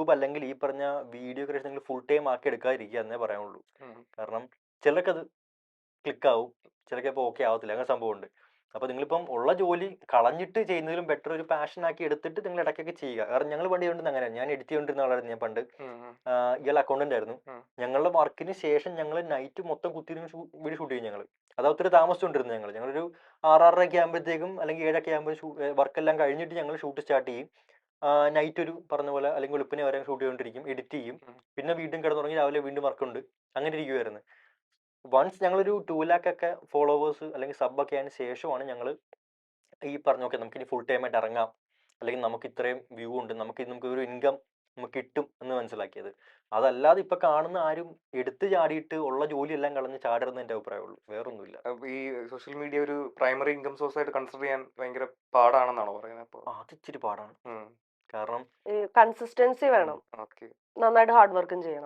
YouTube അല്ലെങ്കിൽ ഈ പറഞ്ഞ വീഡിയോ ക്രിയേഷൻ നിങ്ങൾ ഫുൾ ടൈം ആക്കി എടുക്കാതിരിക്കുക എന്നേ പറയാനുള്ളൂ. ഉം. കാരണം ചിലർക്കത് ക്ലിക്കാവും, ചിലർക്കപ്പോൾ ഓക്കെ ആവത്തില്ല. അങ്ങനെ സംഭവമുണ്ട്. അപ്പോൾ നിങ്ങളിപ്പം ഉള്ള ജോലി കളഞ്ഞിട്ട് ചെയ്യുന്നതിലും ബെറ്റർ ഒരു പാഷൻ ആക്കി എടുത്തിട്ട് നിങ്ങൾ ഇടയ്ക്കൊക്കെ ചെയ്യുക. കാരണം ഞങ്ങൾ പണ്ട് ചെയ്തുകൊണ്ടിരുന്നത് അങ്ങനെയാണ്. ഞാൻ എഡിറ്റ് ചെയ്തുകൊണ്ടിരുന്ന ആളായിരുന്നു ഞാൻ പണ്ട്. ഉം. ഉം. ഇയാൾ അക്കൗണ്ടന്റ് ആയിരുന്നു. ഉം. ഞങ്ങളുടെ വർക്കിന് ശേഷം ഞങ്ങൾ നൈറ്റ് മൊത്തം കുത്തിയിരുന്ന് വീഡിയോ ഷൂട്ട് ചെയ്യും ഞങ്ങൾ. അത് ഒത്തിരി താമസിച്ചുകൊണ്ടിരുന്നു ഞങ്ങൾ. ഞങ്ങളൊരു 6, 6:30 ആകുമ്പോഴത്തേക്കും അല്ലെങ്കിൽ 7 ആകുമ്പോൾ വർക്കെല്ലാം കഴിഞ്ഞിട്ട് ഞങ്ങൾ ഷൂട്ട് സ്റ്റാർട്ട് ചെയ്യും. നൈറ്റ് ഒരു പറഞ്ഞ പോലെ അല്ലെങ്കിൽ വെളുപ്പിനെ വരെ ഷൂട്ട് ചെയ്തുകൊണ്ടിരിക്കും, എഡിറ്റ് ചെയ്യും. ഉം. പിന്നെ വീണ്ടും കിടന്നുറങ്ങി രാവിലെ വീണ്ടും വർക്കുണ്ട്. അങ്ങനെ ഇരിക്കുമായിരുന്നു. വൺസ് ഞങ്ങളൊരു 2 ലാക്ക് ഒക്കെ ഫോളോവേഴ്സ് അല്ലെങ്കിൽ സബ് ഒക്കെ ആയതിനു ശേഷമാണ് ഞങ്ങൾ ഈ പറഞ്ഞ ഓക്കെ നമുക്കിനി ഫുൾ ടൈം ആയിട്ട് ഇറങ്ങാം, അല്ലെങ്കിൽ നമുക്ക് ഇത്രയും വ്യൂ ഉണ്ട്, നമുക്കൊരു ഇൻകം നമുക്ക് കിട്ടും എന്ന് മനസ്സിലാക്കിയത്. അതല്ലാതെ ഇപ്പൊ കാണുന്ന ആരും എടുത്ത് ചാടിയിട്ട് ഉള്ള ജോലിയെല്ലാം കളഞ്ഞ് ചാടരുതെന്ന് എൻ്റെ അഭിപ്രായമുള്ളൂ. വേറൊന്നുമില്ല. അപ്പൊ ഈ സോഷ്യൽ മീഡിയ ഒരു പ്രൈമറി ഇൻകം സോഴ്സ് ആയിട്ട് കൺസിഡർ ചെയ്യാൻ ഭയങ്കര പാടാണെന്നാണോ പറയുന്നത് അപ്പോൾ? അത് ഇച്ചിരി പാടാണ്. ഉം. കാരണം കൺസിസ്റ്റൻസി വേണം, ഓക്കെ. നന്നായിട്ട് ഹാർഡ് വർക്കും ചെയ്യണം.